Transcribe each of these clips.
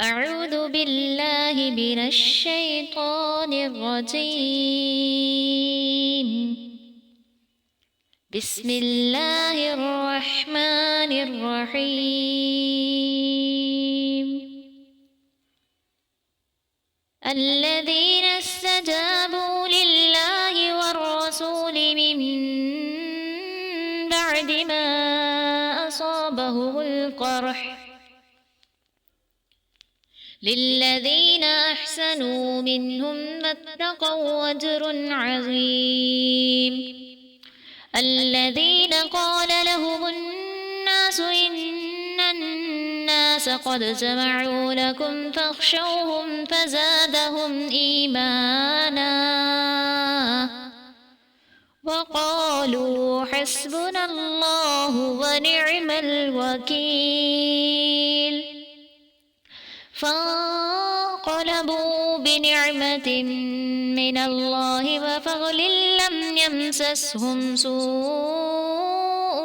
أعوذ بالله من الشيطان الرجيم. بسم الله الرحمن الرحيم. الذين استجابوا لله والرسول من بعد ما أصابهم القرح للذين أحسنوا منهم ما اتقوا أجر عظيم. الذين قال لهم الناس إن الناس قد جمعوا لكم فاخشوهم فزادهم إيمانا وقالوا حسبنا الله ونعم الوكيل. فانقلبوا بنعمة من الله وفضل لم يمسسهم سوء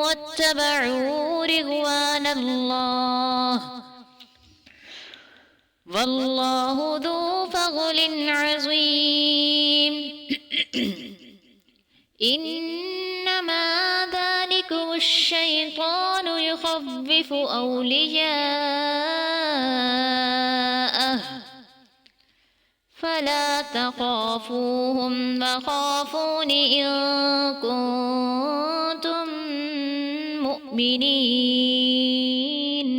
واتبعوا رضوان الله والله ذو فضل عظيم. إنما ذلكم الشيطان يخوف أولياءه فلا تخافوهم وخافون إن كنتم مؤمنين.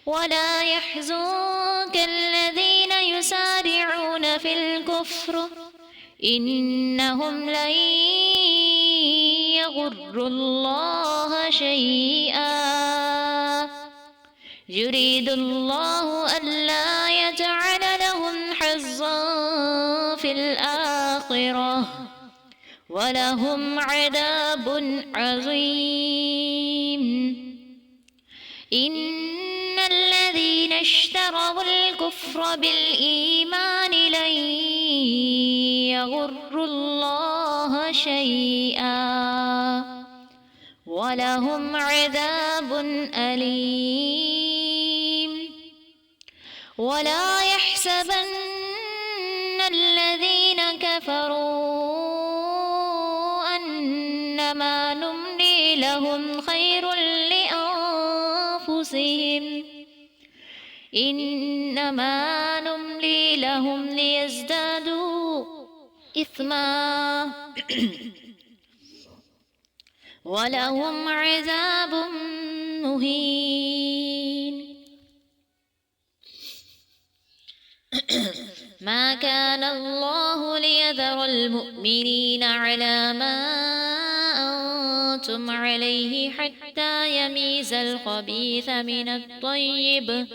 ولا يحزنك الذين يسارعون في الكفر إنهم لن يضروا الله شيئا يريد الله ألا يجعل لهم حظا في الآخرة ولهم عذاب عظيم. إن الذين اشتروا الكفر بالإيمان لن يضروا الله شيئا ولهم عذاب أليم. ولا يحسبن الذين كفروا أنما نملي لهم خير لأنفسهم إنما نملي لهم ليزدادوا إثما ولهم عذاب مهين. ما كان الله ليذر المؤمنين على ما أنتم عليه حتى يميز الخبيث من الطيب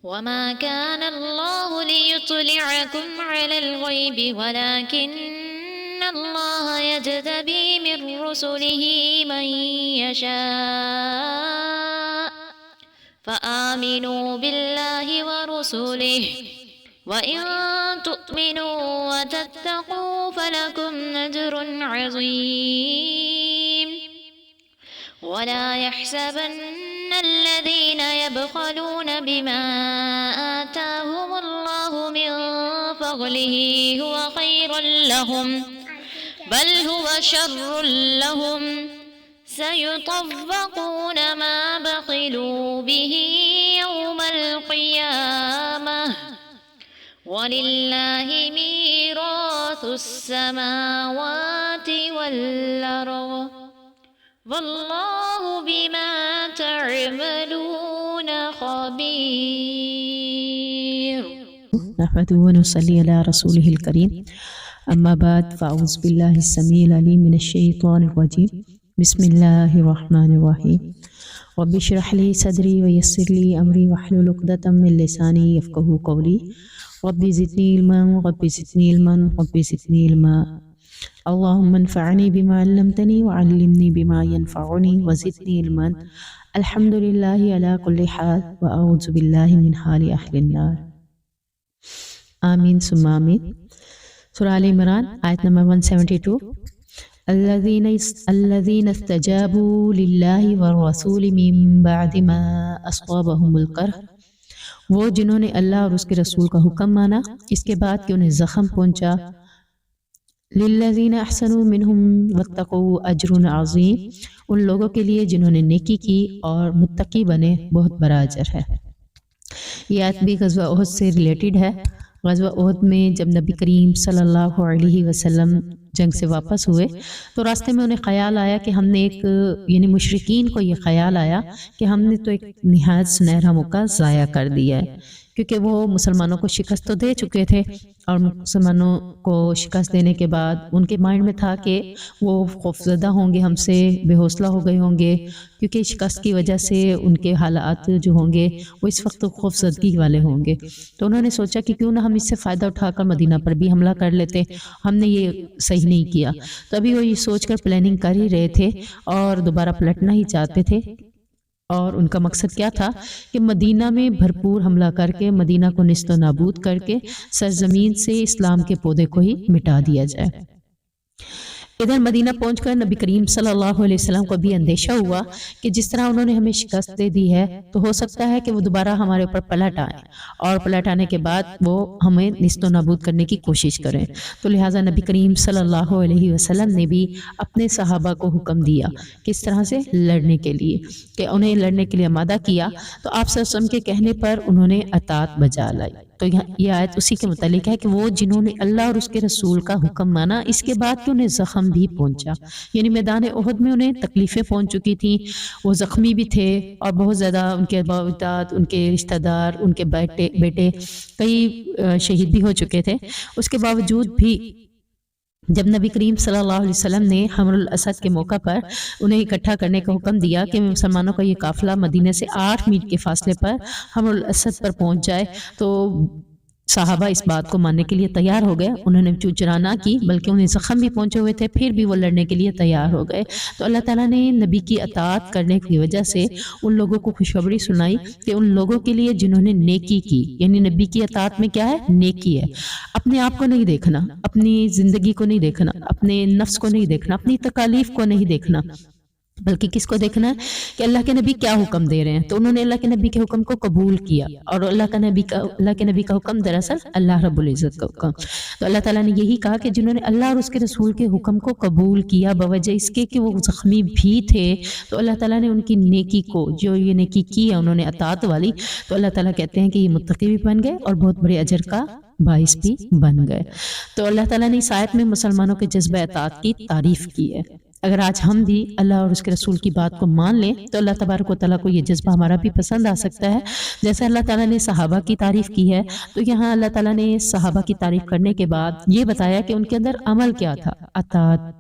وما كان الله ليطلعكم على الغيب ولكن الله يجتبي من رسله من يشاء فآمنوا بالله ورسله وإن تؤمنوا وتتقوا فلكم أجر عظيم. ولا يحسبن الذين يبخلون بما آتاهم الله من فضله هو خير لهم بل هو شر لهم سيطبقون ما بخلوا به يوم القيامة ولله ميراث السماوات والأرض والله بما تعملون خبير. نحمده ونصلي على رسوله الكريم. أما بعد فأعوذ بالله السميع العليم من الشيطان الرجيم. بسم الله الرحمن الرحيم. رب اشرح لي صدري ويسر لي أمري واحلل عقدة من لساني يفقهوا قولي. رب زدني علما رب زدني علما رب زدني علما. اللهم انفعني بما علمتني وعلمني بما ينفعني وزدني علما. الحمد لله على كل حال وأعوذ بالله من حال أهل النار. آمین ثم آمین. سورہ آل عمران آیت نمبر 172. الذين استجابوا لله والرسول من بعد ما أصابهم القرح، وہ جنہوں نے اللہ اور اس کے رسول کا حکم مانا اس کے بعد کہ انہیں زخم پہنچا. للذین احسنوا منہم واتقوا اجر عظیم، ان لوگوں کے لیے جنہوں نے نیکی کی اور متقی بنے بہت بڑا اجر ہے. یہ آیت بھی غزوہ احد سے ریلیٹڈ ہے. غزوہ احد میں جب نبی کریم صلی اللہ علیہ وسلم جنگ سے واپس ہوئے تو راستے میں انہیں خیال آیا کہ ہم نے یعنی مشرکین کو یہ خیال آیا کہ ہم نے تو ایک نہایت سنہرا موقع ضائع کر دیا ہے، کیونکہ وہ مسلمانوں کو شکست تو دے چکے تھے اور مسلمانوں کو شکست دینے کے بعد ان کے مائنڈ میں تھا کہ وہ خوفزدہ ہوں گے، ہم سے بے حوصلہ ہو گئے ہوں گے، کیونکہ شکست کی وجہ سے ان کے حالات جو ہوں گے وہ اس وقت خوفزدگی والے ہوں گے. تو انہوں نے سوچا کہ کیوں نہ ہم اس سے فائدہ اٹھا کر مدینہ پر بھی حملہ کر لیتے، ہم نے یہ صحیح نہیں کیا. تو ابھی وہ یہ سوچ کر پلاننگ کر ہی رہے تھے اور دوبارہ پلٹنا ہی چاہتے تھے، اور ان کا مقصد کیا تھا کہ مدینہ میں بھرپور حملہ کر کے مدینہ کو نیست و نابود کر کے سرزمین سے اسلام کے پودے کو ہی مٹا دیا جائے. ادھر مدینہ پہنچ کر نبی کریم صلی اللہ علیہ وسلم کو بھی اندیشہ ہوا کہ جس طرح انہوں نے ہمیں شکست دے دی ہے تو ہو سکتا ہے کہ وہ دوبارہ ہمارے اوپر پلٹ آئیں اور پلٹ آنے کے بعد وہ ہمیں نیست و نابود کرنے کی کوشش کریں. تو لہٰذا نبی کریم صلی اللہ علیہ وسلم نے بھی اپنے صحابہ کو حکم دیا کس طرح سے لڑنے کے لیے، کہ انہیں لڑنے کے لیے آمادہ کیا. تو آپ صلی اللہ علیہ وسلم کے کہنے پر انہوں نے اطاعت بجا لائی. تو یہ آیت اسی کے متعلق ہے کہ وہ جنہوں نے اللہ اور اس کے رسول کا حکم مانا اس کے بعد کہ انہیں زخم بھی پہنچا، یعنی میدان احد میں انہیں تکلیفیں پہنچ چکی تھیں، وہ زخمی بھی تھے اور بہت زیادہ ان کے باوجود ان کے رشتہ دار، ان کے بیٹے کئی شہید بھی ہو چکے تھے. اس کے باوجود بھی جب نبی کریم صلی اللہ علیہ وسلم نے حمر الاسد کے موقع پر انہیں اکٹھا کرنے کا حکم دیا کہ مسلمانوں کا یہ قافلہ مدینہ سے 8 میل کے فاصلے پر حمر الاسد پر پہنچ جائے، تو صحابہ اس بات کو ماننے کے لیے تیار ہو گئے. انہوں نے چوچرا نہ کی بلکہ انہیں زخم بھی پہنچے ہوئے تھے، پھر بھی وہ لڑنے کے لیے تیار ہو گئے. تو اللہ تعالیٰ نے نبی کی اطاعت کرنے کی وجہ سے ان لوگوں کو خوشخبری سنائی کہ ان لوگوں کے لیے جنہوں نے نیکی کی، یعنی نبی کی اطاعت میں کیا ہے؟ نیکی ہے. اپنے آپ کو نہیں دیکھنا، اپنی زندگی کو نہیں دیکھنا، اپنے نفس کو نہیں دیکھنا، اپنی تکالیف کو نہیں دیکھنا، بلکہ کس کو دیکھنا ہے کہ اللہ کے نبی کیا حکم دے رہے ہیں. تو انہوں نے اللہ کے نبی کے حکم کو قبول کیا، اور اللہ کے نبی کا حکم دراصل اللہ رب العزت کا حکم. تو اللہ تعالیٰ نے یہی کہا کہ جنہوں نے اللہ اور اس کے رسول کے حکم کو قبول کیا بوجہ اس کے کہ وہ زخمی بھی تھے، تو اللہ تعالیٰ نے ان کی نیکی کو، جو یہ نیکی کی ہے انہوں نے اطاعت والی، تو اللہ تعالیٰ کہتے ہیں کہ یہ متقی بھی بن گئے اور بہت بڑے اجر کا باعث بھی بن گئے. تو اللہ تعالیٰ نے اس آیت میں مسلمانوں کے جذبہ اطاعت کی تعریف کی ہے. اگر آج ہم بھی اللہ اور اس کے رسول کی بات کو مان لیں تو اللہ تبارک و تعالیٰ کو یہ جذبہ ہمارا بھی پسند آ سکتا ہے. جیسے اللہ تعالیٰ نے صحابہ کی تعریف کی ہے، تو یہاں اللہ تعالیٰ نے صحابہ کی تعریف کرنے کے بعد یہ بتایا کہ ان کے اندر عمل کیا تھا؟ اطاعت،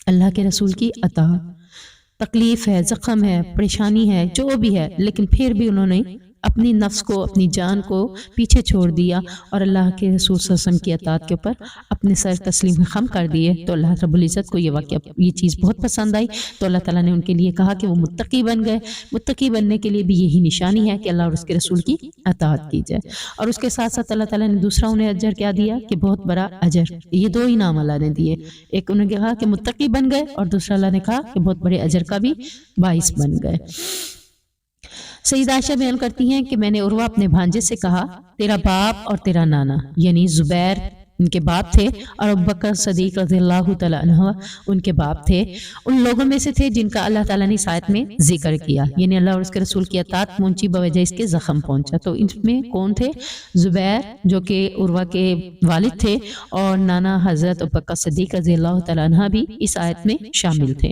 اللہ کے رسول کی اطاعت. تکلیف ہے، زخم ہے، پریشانی ہے، جو بھی ہے، لیکن پھر بھی انہوں نے اپنی نفس کو، اپنی جان کو پیچھے چھوڑ دیا اور اللہ کے رسول صلی اللہ علیہ وسلم کی اطاعت کے اوپر اپنے سر تسلیم خم کر دیے. تو اللہ رب العزت کو یہ چیز بہت پسند آئی. تو اللہ تعالیٰ نے ان کے لیے کہا کہ وہ متقی بن گئے. متقی بننے کے لیے بھی یہی نشانی ہے کہ اللہ اور اس کے رسول کی اطاعت کی جائے. اور اس کے ساتھ ساتھ اللہ تعالیٰ نے دوسرا انہیں اجر کیا دیا کہ بہت بڑا اجر. یہ 2 انعام اللہ نے دیے، ایک انہوں نے کہا کہ متقی بن گئے، اور دوسرا اللہ نے کہا کہ بہت بڑے اجر کا بھی باعث بن گئے. سیدہ عائشہ بیان کرتی ہیں کہ میں نے عروہ اپنے بھانجے سے کہا، تیرا باپ اور تیرا نانا، یعنی زبیر ان کے باپ تھے اور ابوبکر صدیق رضی اللہ تعالیٰ عنہ ان کے باپ تھے، ان لوگوں میں سے تھے جن کا اللہ تعالیٰ نے اس آیت میں ذکر کیا، یعنی اللہ اور اس کے رسول کی اطاعت پہنچی بوجہ اس کے زخم پہنچا. تو ان میں کون تھے؟ زبیر جو کہ عروہ کے والد تھے، اور نانا حضرت ابوبکر صدیق رضی اللہ تعالیٰ عنہ بھی اس آیت میں شامل تھے.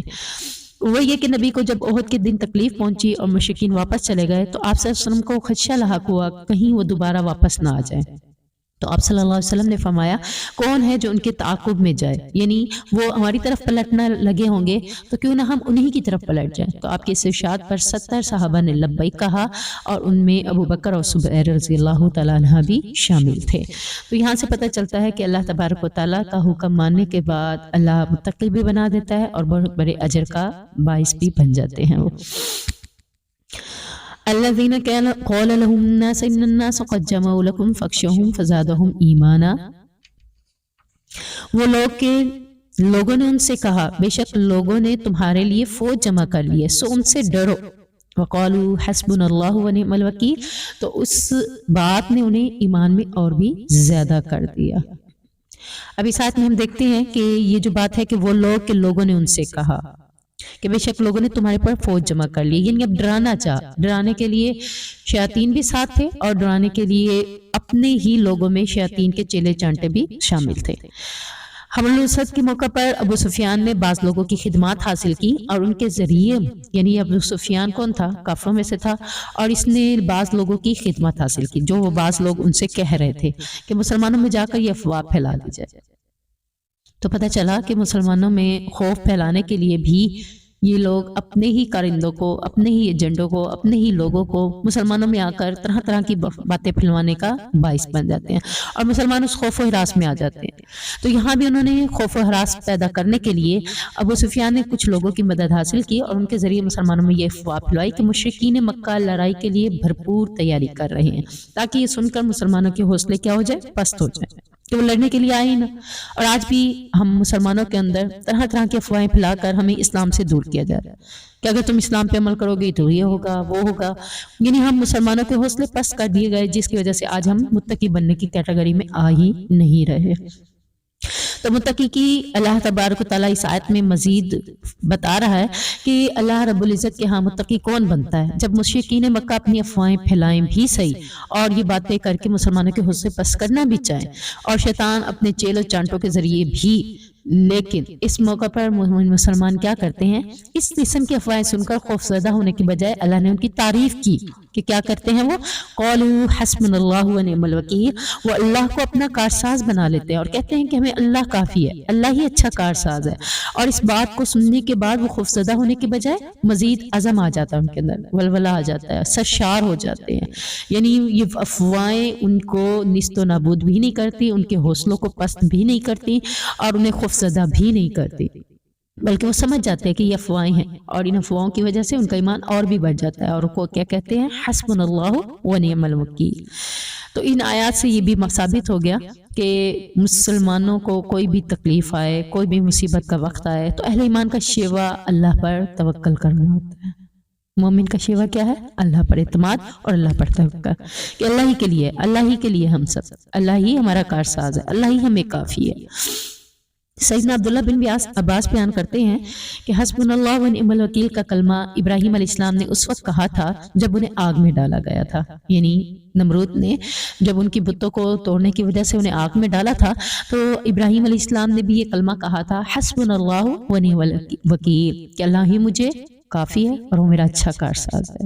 وہ یہ کہ نبی کو جب احد کے دن تکلیف پہنچی اور مشرکین واپس چلے گئے تو آپ صلی اللہ علیہ وسلم کو خدشہ لاحق ہوا کہیں وہ دوبارہ واپس نہ آ جائیں. تو آپ صلی اللہ علیہ وسلم نے فرمایا کون ہے جو ان کے تعاقب میں جائے، یعنی وہ ہماری طرف پلٹنا لگے ہوں گے تو کیوں نہ ہم انہی کی طرف پلٹ جائیں. تو آپ کے اس ارشاد پر 70 صحابہ نے لبیک کہا، اور ان میں ابوبکر اور زبیر رضی اللہ تعالیٰ عنہ بھی شامل تھے. تو یہاں سے پتہ چلتا ہے کہ اللہ تبارک و تعالیٰ کا حکم ماننے کے بعد اللہ متقی بھی بنا دیتا ہے اور بہت بڑے اجر کا باعث بھی بن جاتے ہیں. وہ الذين قال لهم الناس ان الناس قد جمعوا لكم فاخشوهم فزادهم ایمانا، وہ لوگ کہ لوگوں نے ان سے کہا بے شک لوگوں نے تمہارے لیے فوج جمع کر لی ہے سو ان سے ڈرو، وقالوا حسبنا اللہ ونعم الوکیل، تو اس بات نے انہیں ایمان میں اور بھی زیادہ کر دیا۔ ابھی ساتھ میں ہم دیکھتے ہیں کہ یہ جو بات ہے کہ وہ لوگ کہ لوگوں نے ان سے کہا کہ بے شک لوگوں نے تمہارے پر فوج جمع کر لی، یعنی اب ڈرانے کے لیے شیاطین بھی ساتھ تھے اور ڈرانے کے لیے اپنے ہی لوگوں میں شیاطین کے چیلے چانٹے بھی شامل تھے۔ حمل الاسد کے موقع پر ابو سفیان نے بعض لوگوں کی خدمات حاصل کی اور ان کے ذریعے، یعنی ابو سفیان کون تھا؟ کافروں میں سے تھا، اور اس نے بعض لوگوں کی خدمات حاصل کی جو وہ بعض لوگ ان سے کہہ رہے تھے کہ مسلمانوں میں جا کر یہ افواہ پھیلا دی جائے۔ تو پتہ چلا کہ مسلمانوں میں خوف پھیلانے کے لیے بھی یہ لوگ اپنے ہی کارندوں کو، اپنے ہی ایجنڈوں کو، اپنے ہی لوگوں کو مسلمانوں میں آ کر طرح طرح کی باتیں پھیلوانے کا باعث بن جاتے ہیں اور مسلمان اس خوف و ہراس میں آ جاتے ہیں۔ تو یہاں بھی انہوں نے خوف و ہراس پیدا کرنے کے لیے ابو سفیان نے کچھ لوگوں کی مدد حاصل کی اور ان کے ذریعے مسلمانوں میں یہ افواہ پھیلائی کہ مشرکین مکہ لڑائی کے لیے بھرپور تیاری کر رہے ہیں، تاکہ یہ سن کر مسلمانوں کے حوصلے کیا ہو جائے؟ پست ہو جائے کہ وہ لڑنے کے لیے آئے ہی نہ۔ اور آج بھی ہم مسلمانوں کے اندر طرح طرح کی افواہیں پھیلا کر ہمیں اسلام سے دور کیا جا رہا ہے کہ اگر تم اسلام پہ عمل کرو گے تو یہ ہوگا وہ ہوگا، یعنی ہم مسلمانوں کے حوصلے پست کر دیے گئے، جس کی وجہ سے آج ہم متقی بننے کی کیٹیگری میں آ ہی نہیں رہے۔ تو متقی کی اللہ تبارک و تعالیٰ اس آیت میں مزید بتا رہا ہے کہ اللہ رب العزت کے ہاں متقی کون بنتا ہے؟ جب مشرکین مکہ اپنی افواہیں پھیلائیں بھی صحیح اور یہ باتیں کر کے مسلمانوں کے حوصلے پست کرنا بھی چاہیں اور شیطان اپنے چیل و چانٹوں کے ذریعے بھی، لیکن اس موقع پر مسلمان کیا کرتے ہیں؟ اس قسم کی افواہیں سن کر خوفزدہ ہونے کی بجائے اللہ نے ان کی تعریف کی کہ کیا کرتے ہیں وہ؟ قالوا حسبنا اللہ ونعم الوکیل، وہ اللہ کو اپنا کارساز بنا لیتے ہیں اور کہتے ہیں کہ ہمیں اللہ کافی ہے، اللہ ہی اچھا کارساز ہے۔ اور اس بات کو سننے کے بعد وہ خوفزدہ ہونے کی بجائے مزید عزم آ جاتا ہے ان کے اندر، ولولہ آ جاتا ہے، سرشار ہو جاتے ہیں، یعنی یہ افواہیں ان کو نیست و نابود بھی نہیں کرتی، ان کے حوصلوں کو پست بھی نہیں کرتی اور انہیں خوفزدہ بھی نہیں کرتی، بلکہ وہ سمجھ جاتے ہیں کہ یہ افواہیں ہیں اور ان افواہوں کی وجہ سے ان کا ایمان اور بھی بڑھ جاتا ہے اور وہ کیا کہتے ہیں؟ حسبنا اللہ ونعم الوکیل۔ تو ان آیات سے یہ بھی ثابت ہو گیا کہ مسلمانوں کو کوئی بھی تکلیف آئے، کوئی بھی مصیبت کا وقت آئے تو اہل ایمان کا شیوا اللہ پر توکل کرنا ہوتا ہے۔ مومن کا شیوا کیا ہے؟ اللہ پر اعتماد اور اللہ پر توکل، کہ اللہ ہی کے لیے، اللہ ہی کے لیے ہم سب، اللہ ہی ہمارا کارساز ہے، اللہ ہی ہمیں کافی ہے۔ سیدنا عبداللہ بن عباس بیان کرتے ہیں کہ حسبنا اللہ ونعم الوکیل کا کلمہ ابراہیم علیہ السلام نے اس وقت کہا تھا جب انہیں آگ میں ڈالا گیا تھا، یعنی نمرود نے جب ان کی بتوں کو توڑنے کی وجہ سے انہیں آگ میں ڈالا تھا تو ابراہیم علیہ السلام نے بھی یہ کلمہ کہا تھا حسبنا اللہ ونعم الوکیل، کہ اللہ ہی مجھے کافی ہے اور وہ میرا اچھا کارساز ہے۔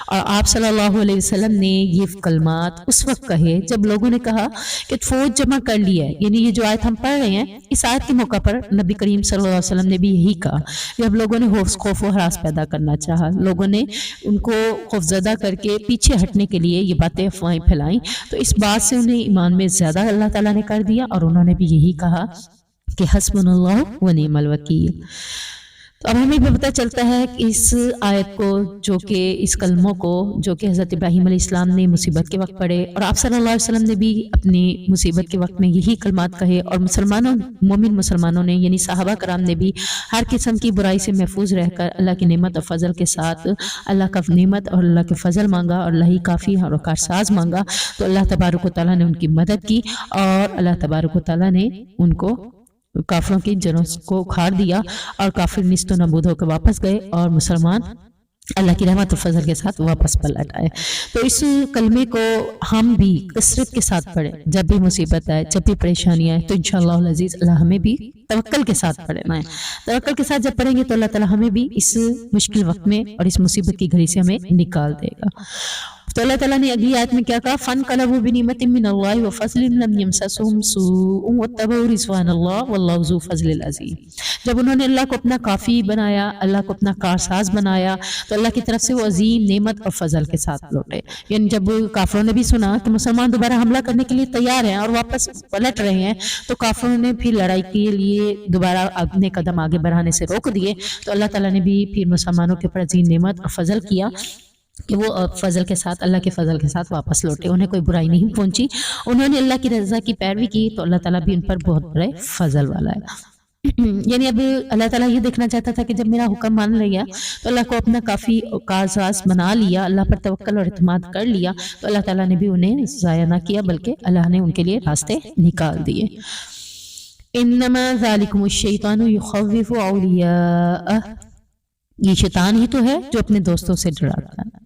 اور آپ صلی اللہ علیہ وسلم نے یہ کلمات اس وقت کہے جب لوگوں نے کہا کہ فوج جمع کر لی ہے، یعنی یہ جو آیت ہم پڑھ رہے ہیں اس آیت کے موقع پر نبی کریم صلی اللہ علیہ وسلم نے بھی یہی کہا کہ اب لوگوں نے خوف و ہراس پیدا کرنا چاہا، لوگوں نے ان کو خوفزدہ کر کے پیچھے ہٹنے کے لیے یہ باتیں افواہیں پھیلائیں، تو اس بات سے انہیں ایمان میں زیادہ اللہ تعالیٰ نے کر دیا اور انہوں نے بھی یہی کہا کہ حسبنا اللہ ونعم الوکیل۔ تو اب ہمیں بھی پتہ چلتا ہے کہ اس آیت کو جو کہ اس کلموں کو جو کہ حضرت ابراہیم علیہ السلام نے مصیبت کے وقت پڑھے اور آپ صلی اللہ علیہ وسلم نے بھی اپنی مصیبت کے وقت میں یہی کلمات کہے اور مومن مسلمانوں نے یعنی صحابہ کرام نے بھی ہر قسم کی برائی سے محفوظ رہ کر اللہ کی نعمت اور فضل کے ساتھ اللہ کا نعمت اور اللہ کے فضل مانگا اور اللہ ہی کافی اور کارساز مانگا، تو اللہ تبارک و تعالیٰ نے ان کی مدد کی اور اللہ تبارک و تعالیٰ نے ان کو کافروں کی جڑوں کو اکھاڑ دیا اور کافر نیست و نابود ہو کے واپس گئے اور مسلمان اللہ کی رحمت و فضل کے ساتھ واپس پلٹ آئے۔ تو اس کلمے کو ہم بھی کثرت کے ساتھ پڑھیں، جب بھی مصیبت آئے، جب بھی پریشانی آئے، تو انشاءاللہ العزیز اللہ ہمیں بھی توکل کے ساتھ پڑھنا ہے۔ توکل کے ساتھ جب پڑھیں گے تو اللہ تعالیٰ ہمیں بھی اس مشکل وقت میں اور اس مصیبت کی گھڑی سے ہمیں نکال دے گا۔ تو اللہ تعالیٰ نے اگلی آیت میں کیا کہا؟ فَانْقَلَبُوا بِنِعْمَةٍ مِّنَ اللَّهِ وَفَضْلٍ لَّمْ يَمْسَسْهُمْ سُوءٌ وَاتَّبَعُوا رِضْوَانَ اللَّهِ وَاللَّهُ ذُو فَضْلٍ عَظِيمٍ۔ جب انہوں نے اللہ کو اپنا کافی بنایا، اللہ کو اپنا کارساز بنایا، تو اللہ کی طرف سے وہ عظیم نعمت اور فضل کے ساتھ لوٹے۔ یعنی جب کافروں نے بھی سنا کہ مسلمان دوبارہ حملہ کرنے کے لیے تیار ہیں اور واپس پلٹ رہے ہیں، تو کافروں نے پھر لڑائی کے لیے دوبارہ اپنے قدم آگے بڑھانے سے روک دیے، تو اللہ تعالیٰ نے بھی پھر مسلمانوں کے اوپر عظیم نعمت اور فضل کیا کہ وہ فضل کے ساتھ، اللہ کے فضل کے ساتھ واپس لوٹے، انہیں کوئی برائی نہیں پہنچی، انہوں نے اللہ کی رضا کی پیروی کی، تو اللہ تعالیٰ بھی ان پر بہت بڑے فضل والا ہے۔ یعنی اب اللہ تعالیٰ یہ دیکھنا چاہتا تھا کہ جب میرا حکم مان لیا تو اللہ کو اپنا کافی کارساز بنا لیا، اللہ پر توکل اور اعتماد کر لیا، تو اللہ تعالیٰ نے بھی انہیں ضائع نہ کیا بلکہ اللہ نے ان کے لیے راستے نکال دیے۔ انما ذالکم الشیطان یخوف اولیاءہ، یہ شیطان ہی تو ہے جو اپنے دوستوں سے ڈراتا ہے۔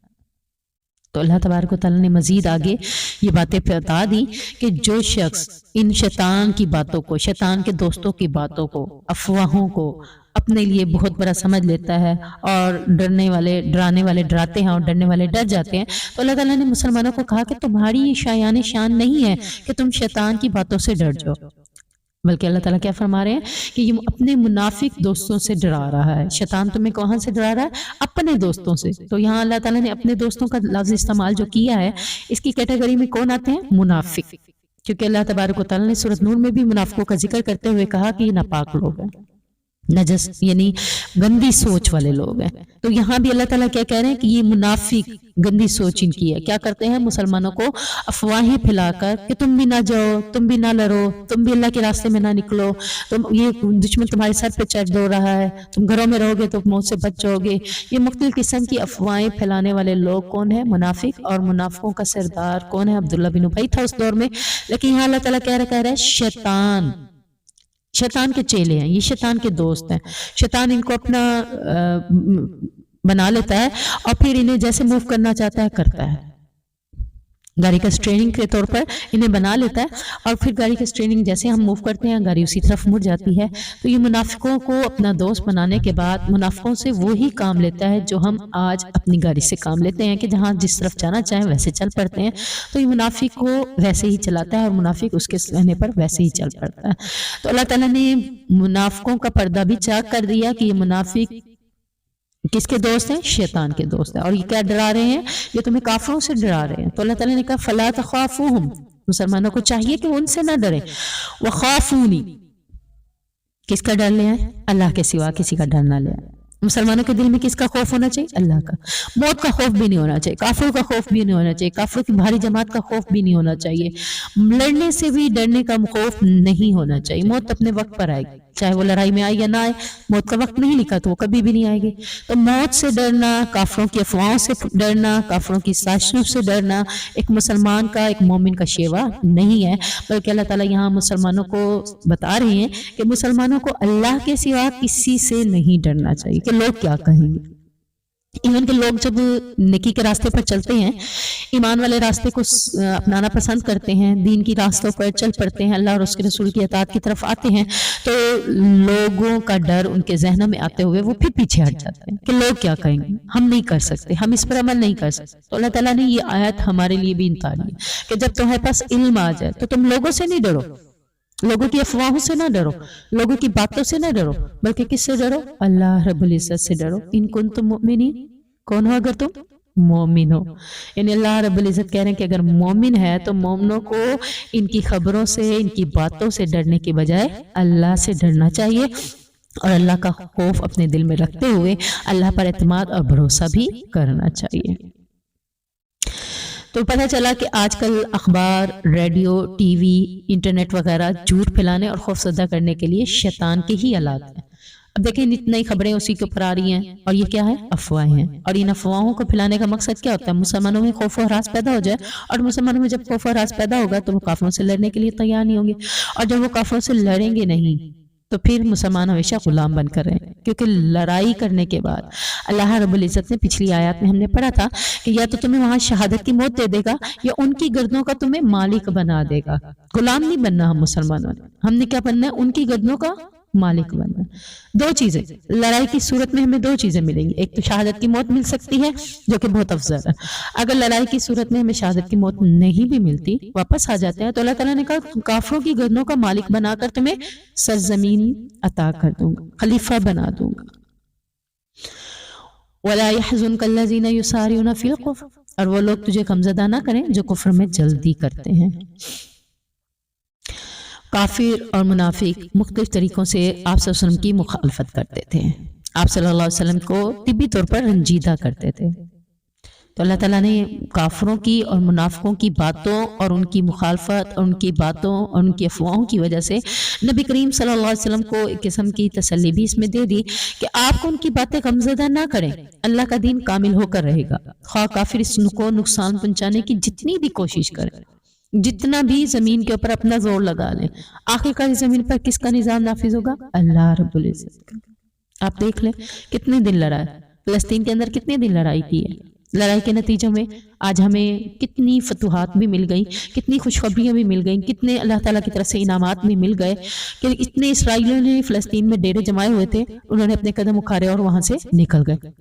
تو اللہ تبارک و تعالیٰ نے مزید آگے یہ باتیں بتا دی کہ جو شخص ان شیطان کی باتوں کو، شیطان کے دوستوں کی باتوں کو، افواہوں کو اپنے لیے بہت بڑا سمجھ لیتا ہے اور ڈرانے والے ڈراتے ہیں اور ڈرنے والے ڈر جاتے ہیں، تو اللہ تعالیٰ نے مسلمانوں کو کہا کہ تمہاری یہ شایان شان نہیں ہے کہ تم شیطان کی باتوں سے ڈر جاؤ، بلکہ اللہ تعالیٰ کیا فرما رہے ہیں کہ یہ اپنے منافق دوستوں سے ڈرا رہا ہے۔ شیطان تمہیں کہاں سے ڈرا رہا ہے؟ اپنے دوستوں سے۔ تو یہاں اللہ تعالیٰ نے اپنے دوستوں کا لفظ استعمال جو کیا ہے، اس کی کیٹیگری میں کون آتے ہیں؟ منافق، کیونکہ اللہ تبارک و تعالیٰ نے سورۃ نور میں بھی منافقوں کا ذکر کرتے ہوئے کہا کہ یہ ناپاک لوگ ہیں، نجس یعنی گندی سوچ والے لوگ ہیں۔ تو یہاں بھی اللہ تعالیٰ کیا کہہ رہے ہیں کہ یہ منافق گندی سوچ ان کی ہے، کیا کرتے ہیں؟ مسلمانوں کو افواہیں پھیلا کر کہ تم بھی نہ جاؤ، تم بھی نہ لڑو، تم بھی اللہ کے راستے میں نہ نکلو، یہ دشمن تمہارے سر پہ چڑھ دو رہا ہے، تم گھروں میں رہو گے تو موت سے بچ جاؤ گے۔ یہ مختلف قسم کی افواہیں پھیلانے والے لوگ کون ہیں؟ منافق۔ اور منافقوں کا سردار کون ہے؟ عبداللہ بن ابی تھا اس دور میں، لیکن یہاں اللہ تعالیٰ کہہ رہا ہے شیطان کے چیلے ہیں، یہ شیطان کے دوست ہیں۔ شیطان ان کو اپنا بنا لیتا ہے اور پھر انہیں جیسے موو کرنا چاہتا ہے کرتا ہے، گاڑی کا اسٹیئرنگ کے طور پر انہیں بنا لیتا ہے اور پھر گاڑی کا اسٹیئرنگ جیسے ہم موو کرتے ہیں گاڑی اسی طرف مڑ جاتی ہے۔ تو یہ منافقوں کو اپنا دوست بنانے کے بعد منافقوں سے وہی کام لیتا ہے جو ہم آج اپنی گاڑی سے کام لیتے ہیں کہ جہاں جس طرف جانا چاہیں ویسے چل پڑتے ہیں۔ تو یہ منافق کو ویسے ہی چلاتا ہے اور منافق اس کے کہنے پر ویسے ہی چل پڑتا ہے۔ تو اللہ تعالیٰ نے منافقوں کا پردہ بھی چاک کر دیا کہ یہ منافق کس کے دوست ہیں؟ شیطان کے دوست ہیں۔ اور یہ کیا ڈرا رہے ہیں؟ یہ تمہیں کافروں سے ڈرا رہے ہیں۔ تو اللہ تعالیٰ نے کہا فَلَا تَخَافُوهُمْ، مسلمانوں کو چاہیے کہ ان سے نہ ڈریں، وَخَافُونِي، کس کا ڈر لے آئیں؟ اللہ کے سوا کسی کا ڈر نہ لے آئیں۔ مسلمانوں کے دل میں کس کا خوف ہونا چاہیے؟ اللہ کا۔ موت کا خوف بھی نہیں ہونا چاہیے، کافروں کا خوف بھی نہیں ہونا چاہیے، کافروں کی بھاری جماعت کا خوف بھی نہیں ہونا چاہیے، لڑنے سے بھی ڈرنے کا خوف نہیں ہونا چاہیے۔ موت اپنے وقت پر آئے گی، چاہے وہ لڑائی میں آئے یا نہ آئے، موت کا وقت نہیں لکھا تو وہ کبھی بھی نہیں آئے گی۔ تو موت سے ڈرنا، کافروں کی افواہوں سے ڈرنا، کافروں کی سازشوں سے ڈرنا ایک مسلمان کا، ایک مومن کا شیوا نہیں ہے، بلکہ اللہ تعالیٰ یہاں مسلمانوں کو بتا رہے ہیں کہ مسلمانوں کو اللہ کے سوا کسی سے نہیں ڈرنا چاہیے کہ لوگ کیا کہیں گے۔ ایون کہ لوگ جب نیکی کے راستے پر چلتے ہیں، ایمان والے راستے کو اپنانا پسند کرتے ہیں، دین کی راستوں پر چل پڑتے ہیں، اللہ اور اس کے رسول کی اطاعت کی طرف آتے ہیں، تو لوگوں کا ڈر ان کے ذہنوں میں آتے ہوئے وہ پھر پیچھے ہٹ جاتے ہیں کہ لوگ کیا کہیں گے، ہم نہیں کر سکتے، ہم اس پر عمل نہیں کر سکتے۔ تو اللہ تعالیٰ نے یہ آیت ہمارے لیے بھی اتاری ہے کہ جب تمہارے پاس علم آ جائے تو تم لوگوں سے نہیں ڈرو، لوگوں کی افواہوں سے نہ ڈرو، لوگوں کی باتوں سے نہ ڈرو، بلکہ کس سے ڈرو؟ اللہ رب العزت سے ڈرو۔ ان کنتم مؤمنین، کون ہو اگر تم مومن ہو؟ یعنی اللہ رب العزت کہہ رہے ہیں کہ اگر مومن ہے تو مومنوں کو ان کی خبروں سے، ان کی باتوں سے ڈرنے کی بجائے اللہ سے ڈرنا چاہیے اور اللہ کا خوف اپنے دل میں رکھتے ہوئے اللہ پر اعتماد اور بھروسہ بھی کرنا چاہیے۔ تو پتہ چلا کہ آج کل اخبار، ریڈیو، ٹی وی، انٹرنیٹ وغیرہ جھوٹ پھیلانے اور خوف زدہ کرنے کے لیے شیطان کے ہی آلات ہیں۔ اب دیکھیں نئی خبریں اسی کے اوپر آ رہی ہیں اور یہ کیا ہے؟ افواہیں ہیں۔ اور ان افواہوں کو پھیلانے کا مقصد کیا ہوتا ہے؟ مسلمانوں میں خوف و ہراس پیدا ہو جائے، اور مسلمانوں میں جب خوف و ہراس پیدا ہوگا تو وہ کافروں سے لڑنے کے لیے تیار نہیں ہوں گے، اور جب وہ کافروں سے لڑیں گے نہیں تو پھر مسلمان ہمیشہ غلام بن کر رہے ہیں، کیونکہ لڑائی کرنے کے بعد اللہ رب العزت نے پچھلی آیات میں ہم نے پڑھا تھا کہ یا تو تمہیں وہاں شہادت کی موت دے دے گا یا ان کی گردنوں کا تمہیں مالک بنا دے گا۔ غلام نہیں بننا ہم مسلمانوں نے، ہم نے کیا بننا ہے؟ ان کی گردنوں کا مالک بننا۔ دو چیزیں لڑائی کی صورت میں ہمیں دو چیزیں ملیں گی، ایک تو شہادت کی موت مل سکتی ہے جو کہ بہت افضل ہے۔ اگر لڑائی کی صورت میں ہمیں شہادت کی موت نہیں بھی ملتی، واپس آ جاتے ہیں، تو اللہ تعالیٰ نے کہا کافروں کی گردنوں کا مالک بنا کر تمہیں سرزمین عطا کر دوں گا، خلیفہ بنا دوں گا۔ وَلَا يَحْزُنْكَ الَّذِينَ يُسَارِعُونَ فِي الْكُفْرِ، اور وہ لوگ تجھے غمزدہ نہ کریں جو کفر میں جلدی کرتے ہیں۔ کافر اور منافق مختلف طریقوں سے آپ صلی اللہ علیہ وسلم کی مخالفت کرتے تھے، آپ صلی اللہ علیہ وسلم کو طبی طور پر رنجیدہ کرتے تھے، تو اللہ تعالیٰ نے کافروں کی اور منافقوں کی باتوں اور ان کی مخالفت اور ان کی باتوں اور ان کی افواہوں کی وجہ سے نبی کریم صلی اللہ علیہ وسلم کو ایک قسم کی تسلی بھی اس میں دے دی کہ آپ کو ان کی باتیں غمزدہ نہ کریں، اللہ کا دین کامل ہو کر رہے گا، خواہ کافر اس کو نقصان پہنچانے کی جتنی بھی کوشش کریں، جتنا بھی زمین کے اوپر اپنا زور لگا لیں، آخرکار زمین پر کس کا نظام نافذ ہوگا؟ اللہ رب العزت کا۔ آپ دیکھ لیں کتنے دن لڑا ہے فلسطین کے اندر، کتنے دن لڑائی کی ہے، لڑائی کے نتیجے میں آج ہمیں کتنی فتوحات بھی مل گئیں، کتنی خوشخبریاں بھی مل گئیں، کتنے اللہ تعالیٰ کی طرف سے انعامات بھی مل گئے کہ اتنے اسرائیلیوں نے فلسطین میں ڈیرے جمائے ہوئے تھے، انہوں نے اپنے قدم اکھاڑے اور وہاں سے نکل گئے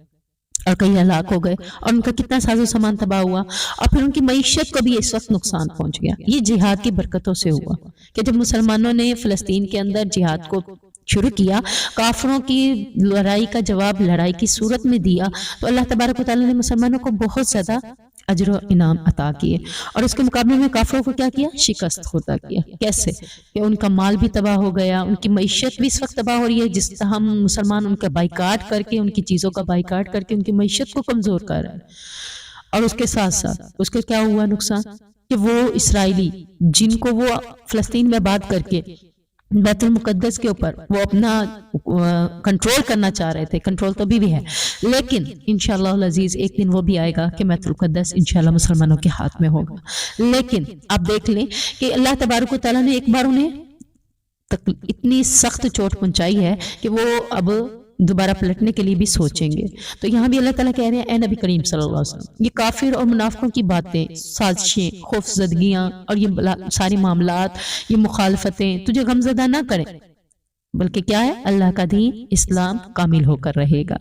اور کئی ہلاک ہو گئے، اور ان کا کتنا ساز و سامان تباہ ہوا، اور پھر ان کی معیشت کو بھی اس وقت نقصان پہنچ گیا۔ یہ جہاد کی برکتوں سے ہوا کہ جب مسلمانوں نے فلسطین کے اندر جہاد کو شروع کیا، کافروں کی لڑائی کا جواب لڑائی کی صورت میں دیا، تو اللہ تبارک و تعالیٰ نے مسلمانوں کو بہت زیادہ اجر و انعام عطا کیے، اور اس کے مقابلے میں کافروں کو کیا کیا؟ شکست ہوتا کیا۔ کیسے کہ ان کا مال بھی تباہ ہو گیا، ان کی معیشت بھی اس وقت تباہ ہو رہی ہے، جس طرح ہم مسلمان ان کا بائیکاٹ کر کے، ان کی چیزوں کا بائیکاٹ کر کے ان کی معیشت کو کمزور کر رہے ہیں، اور اس کے ساتھ ساتھ اس کے کیا ہوا نقصان کہ وہ اسرائیلی جن کو وہ فلسطین میں آباد کر کے بیت المقدس کے اوپر وہ اپنا کنٹرول کرنا چاہ رہے تھے، کنٹرول تو بھی ہے، لیکن انشاءاللہ العزیز ایک دن وہ بھی آئے گا کہ بیت المقدس انشاءاللہ مسلمانوں کے ہاتھ میں ہوگا۔ لیکن آپ دیکھ لیں کہ اللہ تبارک و تعالیٰ نے ایک بار انہیں اتنی سخت چوٹ پہنچائی ہے کہ وہ اب دوبارہ پلٹنے کے لیے بھی سوچیں گے۔ تو یہاں بھی اللہ تعالیٰ کہہ رہے ہیں اے نبی کریم صلی اللہ علیہ وسلم، یہ کافر اور منافقوں کی باتیں، سازشیں، خوف زدگیاں اور یہ ساری معاملات، یہ مخالفتیں تجھے غمزدہ نہ کریں، بلکہ کیا ہے؟ اللہ کا دین اسلام کامل ہو کر رہے گا۔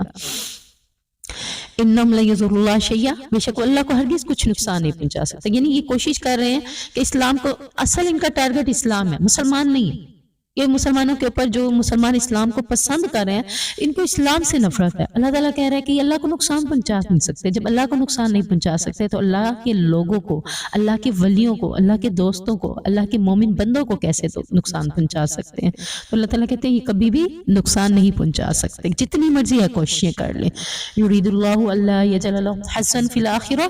انہم لن یضروا اللہ شیئا، بے شک اللہ کو ہرگز کچھ نقصان نہیں پہنچا سکتا۔ یعنی یہ کوشش کر رہے ہیں کہ اسلام کو، اصل ان کا ٹارگٹ اسلام ہے، مسلمان نہیں ہے۔ یہ مسلمانوں کے اوپر جو مسلمان اسلام کو پسند کر رہے ہیں، ان کو اسلام سے نفرت ہے۔ اللہ تعالیٰ کہہ رہا ہے کہ یہ اللہ کو نقصان پہنچا نہیں سکتے۔ جب اللہ کو نقصان نہیں پہنچا سکتے تو اللہ کے لوگوں کو، اللہ کے ولیوں کو، اللہ کے دوستوں کو، اللہ کے مومن بندوں کو کیسے تو نقصان پہنچا سکتے ہیں؟ تو اللہ تعالیٰ کہتے ہیں یہ کبھی بھی نقصان نہیں پہنچا سکتے، جتنی مرضی ہے کوششیں کر لیں۔ یرید اللہ اللہ یجعل لهم حظا فی الآخرہ،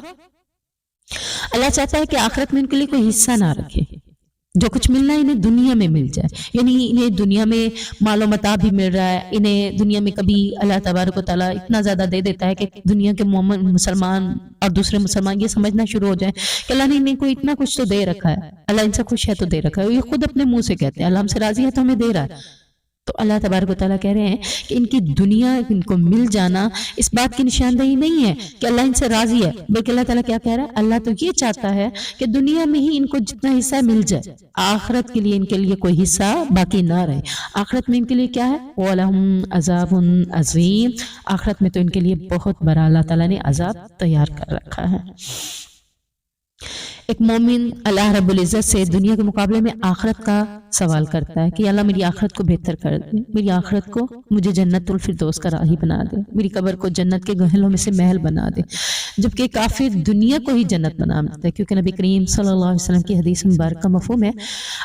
اللہ چاہتا ہے کہ آخرت میں ان کے لیے کوئی حصہ نہ رکھے، جو کچھ ملنا ہے انہیں دنیا میں مل جائے، یعنی انہیں دنیا میں مال و متاع بھی مل رہا ہے، انہیں دنیا میں کبھی اللہ تبارک و تعالیٰ اتنا زیادہ دے دیتا ہے کہ دنیا کے مومن مسلمان اور دوسرے مسلمان یہ سمجھنا شروع ہو جائیں کہ اللہ نے انہیں کوئی اتنا کچھ تو دے رکھا ہے، اللہ ان سے خوش ہے تو دے رکھا ہے، یہ خود اپنے منہ سے کہتے ہیں اللہ ہم سے راضی ہے تو ہمیں دے رہا ہے۔ تو اللہ تبارک و تعالیٰ کہہ رہے ہیں کہ ان کی دنیا ان کو مل جانا اس بات کی نشاندہی نہیں ہے کہ اللہ ان سے راضی ہے، بلکہ اللہ تعالیٰ کیا کہہ رہا ہے؟ اللہ تو یہ چاہتا ہے کہ دنیا میں ہی ان کو جتنا حصہ مل جائے، آخرت کے لیے ان کے لیے کوئی حصہ باقی نہ رہے۔ آخرت میں ان کے لیے کیا ہے؟ وَلَهُمْ عَذَابٌ عَظِيمٌ، آخرت میں تو ان کے لیے بہت بڑا اللہ تعالیٰ نے عذاب تیار کر رکھا ہے۔ ایک مومن اللہ رب العزت سے دنیا کے مقابلے میں آخرت کا سوال کرتا ہے کہ اللہ میری آخرت کو بہتر کر دے، میری آخرت کو مجھے جنت الفردوس کا راہی بنا دے، میری قبر کو جنت کے گہلوں میں سے محل بنا دے، جبکہ کافر دنیا کو ہی جنت بنا دیتا ہے، کیونکہ نبی کریم صلی اللہ علیہ وسلم کی حدیث مبارک کا مفہوم ہے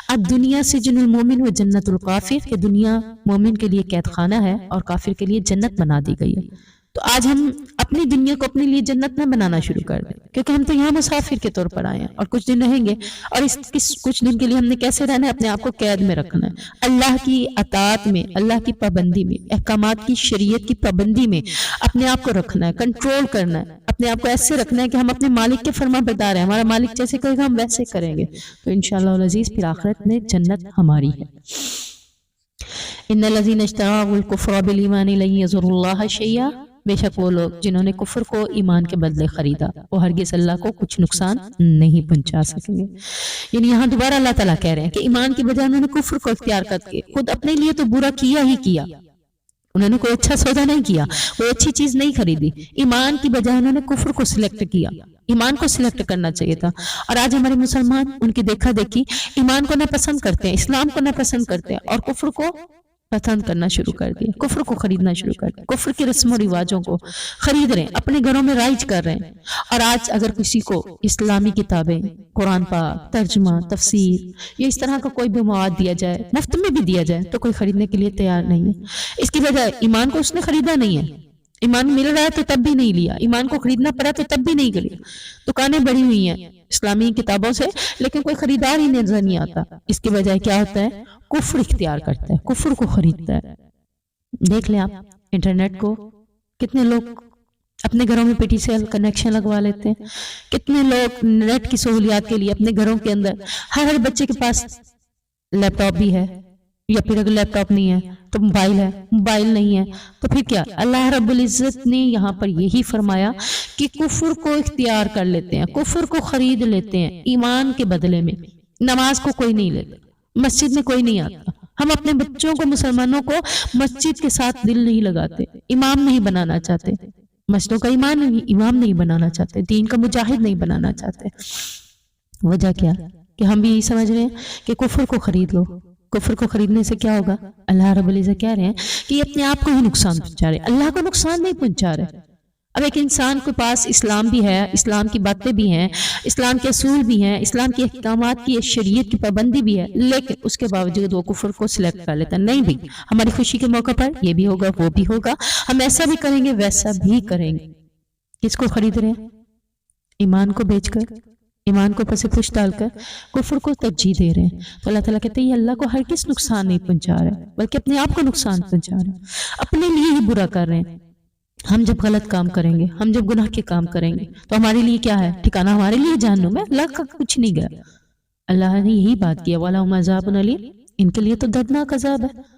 الدنیا سجن المومن و جنت الکافر، کہ دنیا مومن کے لیے قید خانہ ہے اور کافر کے لیے جنت بنا دی گئی ہے۔ تو آج ہم اپنی دنیا کو اپنے لیے جنت نہ بنانا شروع کر دیں، کیونکہ ہم تو یہاں مسافر کے طور پر آئے ہیں اور کچھ دن رہیں گے، اور اس کچھ دن کے لیے ہم نے کیسے رہنا ہے؟ اپنے آپ کو قید میں رکھنا ہے، اللہ کی اطاعت میں، اللہ کی پابندی میں، احکامات کی شریعت کی پابندی میں اپنے آپ کو رکھنا ہے، کنٹرول کرنا ہے، اپنے آپ کو ایسے رکھنا ہے کہ ہم اپنے مالک کے فرما بردار ہیں، ہمارا مالک جیسے کرے گا ہم ویسے کریں گے، تو انشاءاللہ العزیز پھر آخرت میں جنت ہماری ہے۔ ان الذین اشتروا الکفر بالایمان لن یضروا اللہ شیئا، بے شک وہ لوگ جنہوں نے کفر کو ایمان کے بدلے خریدا وہ ہرگز اللہ کو کچھ نقصان نہیں پہنچا سکیں گے۔ یعنی یہاں دوبارہ اللہ تعالیٰ کہہ رہے ہیں کہ ایمان کی بجائے انہوں نے کفر کو اختیار کر کے خود اپنے لیے تو برا کیا ہی کیا، انہوں نے کوئی اچھا سودا نہیں کیا، کوئی اچھی چیز نہیں خریدی، ایمان کی بجائے انہوں نے کفر کو سلیکٹ کیا۔ ایمان کو سلیکٹ کرنا چاہیے تھا، اور آج ہمارے مسلمان ان کی دیکھا دیکھی ایمان کو ناپسند کرتے ہیں، اسلام کو ناپسند کرتے ہیں، اور کفر کو پسند کرنا شروع کر دیا، کفر کو خریدنا شروع کر دیا، کفر کی رسم و رواجوں کو خرید رہے ہیں، اپنے گھروں میں رائج کر رہے ہیں۔ اور آج اگر کسی کو اسلامی کتابیں، قرآن پاک، ترجمہ، تفسیر یا اس طرح کا کوئی بھی مواد دیا جائے، مفت میں بھی دیا جائے، تو کوئی خریدنے کے لیے تیار نہیں ہے۔ اس کی وجہ ایمان کو اس نے خریدا نہیں ہے، ایمان مل رہا ہے تو تب بھی نہیں لیا، ایمان کو خریدنا پڑا تو تب بھی نہیں لیا۔ دکانیں بڑی ہوئی ہیں اسلامی کتابوں سے، لیکن کوئی خریدار ہی نظر نہیں آتا۔ اس کی بجائے کیا ہوتا ہے؟ کفر اختیار کرتا ہے، کفر کو خریدتا ہے۔ دیکھ لیں آپ انٹرنیٹ کو، کتنے لوگ اپنے گھروں میں P T C L connection لگوا لیتے ہیں، کتنے لوگ نیٹ کی سہولیات کے لیے اپنے گھروں کے اندر، ہر بچے کے پاس لیپ ٹاپ بھی ہے، یا پھر اگر لیپ ٹاپ نہیں ہے تو موبائل ہے، موبائل نہیں ہے تو پھر کیا؟ اللہ رب العزت نے یہاں پر یہی فرمایا کہ کفر کو اختیار کر لیتے ہیں، کفر کو خرید لیتے ہیں ایمان کے بدلے میں۔ نماز کو کوئی نہیں لیتا، مسجد میں کوئی نہیں آتا، ہم اپنے بچوں کو، مسلمانوں کو مسجد کے ساتھ دل نہیں لگاتے، امام نہیں بنانا چاہتے، مسجدوں کا امام نہیں بنانا چاہتے، دین کا مجاہد نہیں بنانا چاہتے۔ وجہ کیا؟ کہ ہم بھی یہی سمجھ رہے ہیں کہ کفر کو خرید لو۔ کفر کو خریدنے سے کیا ہوگا؟ اللہ رب العزت کہہ رہے ہیں کہ یہ اپنے آپ کو ہی نقصان پہنچا رہے، اللہ کو نقصان نہیں پہنچا رہے۔ اب ایک انسان کے پاس اسلام بھی ہے، اسلام کی باتیں بھی ہیں، اسلام کے اصول بھی ہیں، اسلام کے احکامات کی، شریعت کی پابندی بھی ہے، لیکن اس کے باوجود وہ کفر کو سلیکٹ کر لیتا ہے۔ نہیں بھی، ہماری خوشی کے موقع پر یہ بھی ہوگا، وہ بھی ہوگا، ہم ایسا بھی کریں گے، ویسا بھی کریں گے۔ کس کو خرید رہے ہیں؟ ایمان کو بیچ کر، ایمان کو پس پش ڈال کر کفر کو ترجیح دے رہے ہیں۔ تو اللہ تعالیٰ کہتے ہیں یہ اللہ کو ہرگز نقصان نہیں پہنچا رہے، بلکہ اپنے آپ کو نقصان پہنچا رہے ہیں، اپنے لیے ہی برا کر رہے ہیں۔ ہم جب غلط کام کریں گے، ہم جب گناہ کے کام کریں گے تو ہمارے لیے کیا ہے؟ ٹھکانہ ہمارے لیے جہنم ہے، اللہ کا کچھ نہیں گیا۔ اللہ نے یہی بات کیا وَلَهُمْ عَذَابٌ أَلِيمٌ، ان کے لیے تو دردناک عذاب ہے۔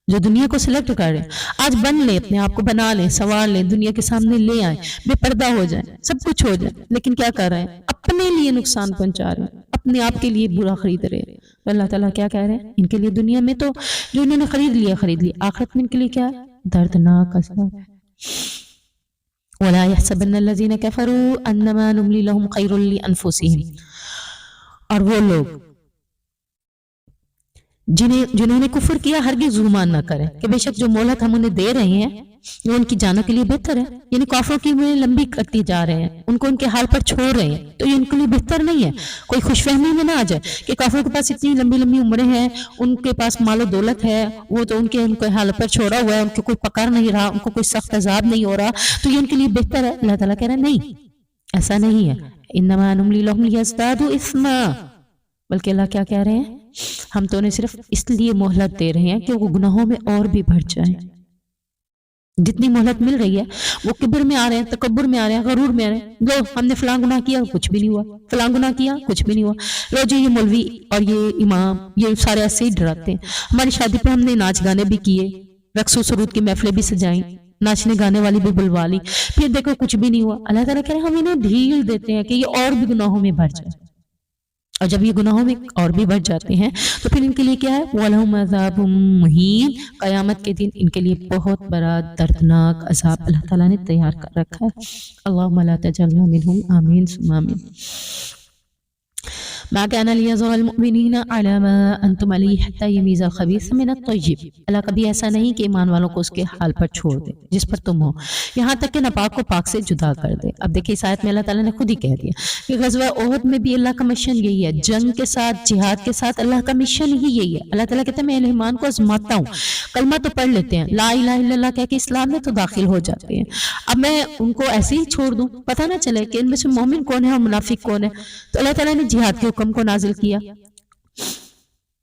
جو دنیا کو سلیکٹ کر رہے ہیں، آج بن لیں، اپنے آپ کو بنا لیں، سنوار لیں، دنیا کے سامنے لے آئیں، بے پردہ ہو جائیں، سب کچھ ہو جائے، لیکن کیا کر رہے ہیں؟ اپنے لیے نقصان پہنچا رہے ہیں، اپنے آپ کے لیے برا خرید رہے ہیں۔ تو اللہ تعالیٰ کیا کہہ رہے ہیں؟ ان کے لیے دنیا میں تو جو انہوں نے خرید لیا، آخرت میں ان کے لیے کیا ہے؟ دردناک عذاب ہے۔ وَلَا يَحْسَبَنَّ الَّذِينَ كَفَرُوا أَنَّمَا نُمْلِي لَهُمْ خَيْرٌ لِأَنفُسِهِمْ، اور وہ لوگ جنہوں نے کفر کیا ہرگز گمان نہ کریں کہ بے شک جو مہلت ہم انہیں دے رہے ہیں وہ ان کی جانوں کے لیے بہتر ہے، یعنی کافروں کی عمریں لمبی کرتی جا رہے ہیں، ان کو ان کے حال پر چھوڑ رہے ہیں، تو یہ ان کے لیے بہتر نہیں ہے۔ کوئی خوش فہمی میں نہ آ جائے کہ کافروں کے پاس اتنی لمبی لمبی عمریں ہیں، ان کے پاس مال و دولت ہے، وہ تو ان کے حال پر چھوڑا ہوا ہے، ان کو کوئی پکڑ نہیں رہا، ان کو کوئی سخت عذاب نہیں ہو رہا، تو یہ ان کے لیے بہتر ہے۔ اللہ تعالیٰ کہہ رہا ہے نہیں، ایسا نہیں ہے۔ انما نملی لهم ليزدادوا اثما، بلکہ اللہ کیا کہہ رہے ہیں؟ ہم تو انہیں صرف اس لیے مہلت دے رہے ہیں کہ وہ گناہوں میں اور بھی بڑھ جائیں۔ جتنی مہلت مل رہی ہے وہ کبر میں آ رہے ہیں، تکبر میں آ رہے ہیں، غرور میں آ رہے ہیں۔ لو ہم نے فلاں گناہ کیا، کچھ بھی نہیں ہوا، فلاں گناہ کیا، کچھ بھی نہیں ہوا۔ لو جو یہ مولوی اور یہ امام یہ سارے ایسے ہی ڈراتے ہیں۔ ہماری شادی پہ ہم نے ناچ گانے بھی کیے، رقص و سرود کی محفلیں بھی سجائیں، ناچنے گانے والی بھی بلوا لی، پھر دیکھو کچھ بھی نہیں ہوا۔ اللہ تعالیٰ کہہ رہے ہیں ہم انہیں ڈھیل دیتے ہیں کہ یہ اور بھی گناہوں میں بڑھ جائے، اور جب یہ گناہوں میں اور بھی بڑھ جاتے ہیں تو پھر ان کے لیے کیا ہے؟ وَلَهُمْ عَذَابٌ مُّهِينٌ، قیامت کے دن ان کے لیے بہت بڑا دردناک عذاب اللہ تعالیٰ نے تیار کر رکھا ہے۔ اللہم لا تجعلنا منہم، آمین ثم آمین۔ ما كان ليظهر المؤمنين على ما انتم عليه حتى يميز الخبيث من الطيب، اللہ کبھی ایسا نہیں کہ ایمان والوں کو اس کے حال پر چھوڑ دے جس پر تم ہو، یہاں تک کہ ناپاک کو پاک سے جدا کر دے۔ اب دیکھیں اس آیت میں اللہ تعالیٰ نے خود ہی کہہ دیا کہ غزوہ احد میں بھی اللہ کا مشن یہی ہے، جنگ کے ساتھ، جہاد کے ساتھ اللہ کا مشن ہی یہی ہے۔ اللہ تعالیٰ کہتے ہیں میں ایمان کو آزماتا ہوں، کلمہ تو پڑھ لیتے ہیں، لا الہ الا اللہ کہہ کے اسلام میں تو داخل ہو جاتے ہیں، اب میں ان کو ایسے ہی چھوڑ دوں، پتہ نہ چلے کہ ان میں سے مومن کون ہے اور منافق کون ہے۔ تو اللہ تعالیٰ نے جہاد کے حکم کو نازل کیا۔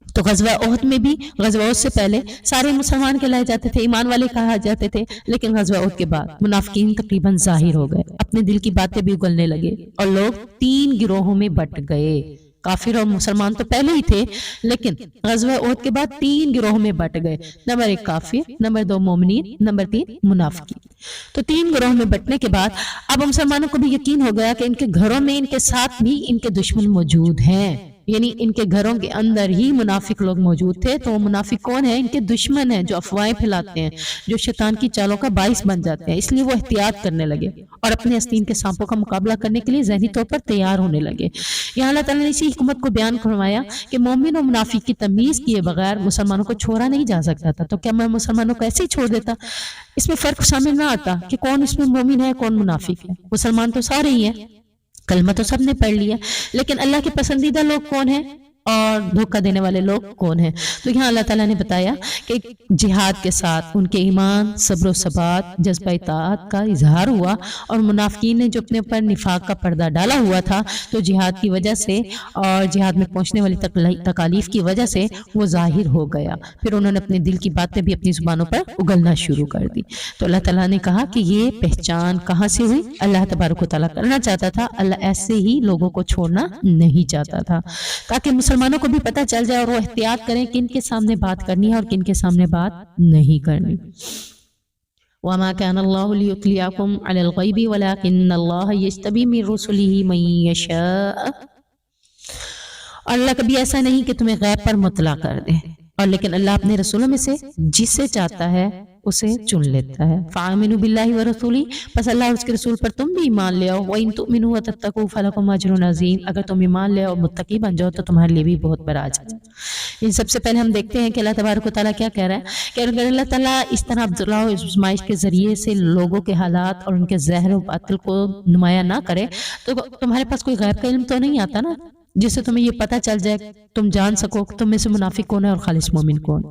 تو غزوہ احد میں بھی، غزوہ احد سے پہلے سارے مسلمان کہلائے جاتے تھے، ایمان والے کہا جاتے تھے، لیکن غزوہ احد کے بعد منافقین تقریباً ظاہر ہو گئے، اپنے دل کی باتیں بھی اگلنے لگے اور لوگ 3 گروہوں میں بٹ گئے۔ کافر اور مسلمان تو پہلے ہی تھے، لیکن غزوہ احد کے بعد 3 گروہوں میں بٹ گئے، نمبر 1 کافر، نمبر 2 مومنین، نمبر 3 منافقین۔ تو 3 گروہوں میں بٹنے کے بعد اب مسلمانوں کو بھی یقین ہو گیا کہ ان کے گھروں میں ان کے ساتھ بھی ان کے دشمن موجود ہیں، یعنی ان کے گھروں کے اندر ہی منافق لوگ موجود تھے۔ تو وہ منافق کون ہیں؟ ان کے دشمن ہیں جو افواہیں پھیلاتے ہیں، جو شیطان کی چالوں کا باعث بن جاتے ہیں، اس لیے وہ احتیاط کرنے لگے اور اپنے آستین کے سانپوں کا مقابلہ کرنے کے لیے ذہنی طور پر تیار ہونے لگے۔ یہاں اللہ تعالیٰ نے اسی حکمت کو بیان فرمایا کہ مومن اور منافق کی تمیز کیے بغیر مسلمانوں کو چھوڑا نہیں جا سکتا تھا، تو کیا میں مسلمانوں کو ایسے ہی چھوڑ دیتا؟ اس میں فرق شامل نہ آتا کہ کون اس میں مومن ہے کون منافق ہے، مسلمان تو سارے ہی ہیں، کلمہ تو سب نے پڑھ لیا، لیکن اللہ کے پسندیدہ لوگ کون ہیں؟ اور دھوکہ دینے والے لوگ کون ہیں۔ تو یہاں اللہ تعالیٰ نے بتایا کہ جہاد کے ساتھ ان کے ایمان، صبر و ثبات، جذبہ اطاعت کا اظہار ہوا، اور منافقین نے جو اپنے اوپر نفاق کا پردہ ڈالا ہوا تھا تو جہاد کی وجہ سے اور جہاد میں پہنچنے والی تکالیف کی وجہ سے وہ ظاہر ہو گیا، پھر انہوں نے اپنے دل کی باتیں بھی اپنی زبانوں پر اگلنا شروع کر دی۔ تو اللہ تعالیٰ نے کہا کہ یہ پہچان کہاں سے ہوئی؟ اللہ تبارک و تعالیٰ کرنا چاہتا تھا، اللہ ایسے ہی لوگوں کو چھوڑنا نہیں چاہتا تھا، تاکہ مسلمانوں کو بھی پتہ چل جائے اور وہ احتیاط کریں کن کے سامنے بات کرنی ہے اور کن کے سامنے بات نہیں کرنی۔ وما كان الله ليطلعكم على الغيب ولكن الله يجتبي من رسله من يشاء، اور اللہ کبھی ایسا نہیں کہ تمہیں غیب پر مطلع کر دے، اور لیکن اللہ اپنے رسولوں میں سے جسے چاہتا ہے اسے چن لیتا ہے۔ فآمنوا باللہ ورسولہ، پس اللہ اور اس کے رسول پر تم بھی ایمان لے آؤ۔ وإن تؤمنوا وتتقوا فلکم اجر عظیم، اگر تم ایمان لے آؤ اور متقی بن جاؤ تو تمہارے لیے بھی بہت بڑا اجر ہے۔ سب سے پہلے ہم دیکھتے ہیں کہ اللہ تبارک و تعالیٰ کیا کہہ رہا ہے کہ اگر اللہ تعالیٰ اس طرح ابتلاء و آزمائش کے ذریعے سے لوگوں کے حالات اور ان کے زہر و باطل کو نمایاں نہ کرے تو تمہارے پاس کوئی غیب کا علم تو نہیں آتا نا، جس سے تمہیں یہ پتہ چل جائے، تم جان سکو کہ تم میں سے منافق کون ہے اور خالص مومن کون۔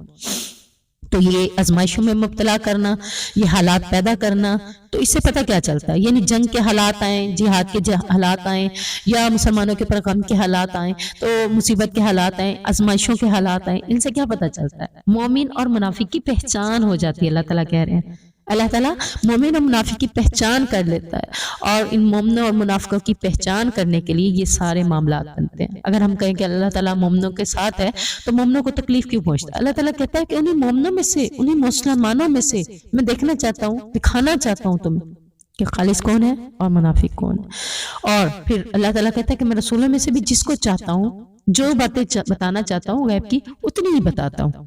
تو یہ آزمائشوں میں مبتلا کرنا، یہ حالات پیدا کرنا، تو اس سے پتہ کیا چلتا ہے؟ یعنی جنگ کے حالات آئیں، جہاد کے حالات آئیں، یا مسلمانوں کے پر غم کے حالات آئیں، تو مصیبت کے حالات آئیں، آزمائشوں کے حالات آئیں، ان سے کیا پتہ چلتا ہے؟ مومن اور منافق کی پہچان ہو جاتی ہے۔ اللہ تعالیٰ کہہ رہے ہیں اللہ تعالیٰ مومن اور منافق کی پہچان کر لیتا ہے، اور ان مومنوں اور منافقوں کی پہچان کرنے کے لیے یہ سارے معاملات بنتے ہیں۔ اگر ہم کہیں کہ اللہ تعالیٰ مومنوں کے ساتھ ہے تو مومنوں کو تکلیف کیوں پہنچتا ہے؟ اللہ تعالیٰ کہتا ہے کہ انہیں مومنوں میں سے، انہیں مسلمانوں میں سے میں دیکھنا چاہتا ہوں، دکھانا چاہتا ہوں تمہیں کہ خالص کون ہے اور منافق کون ہے۔ اور پھر اللہ تعالیٰ کہتا ہے کہ میں رسولوں میں سے بھی جس کو چاہتا ہوں، جو باتیں بتانا چاہتا ہوں غیب کی، اتنی ہی بتاتا ہوں،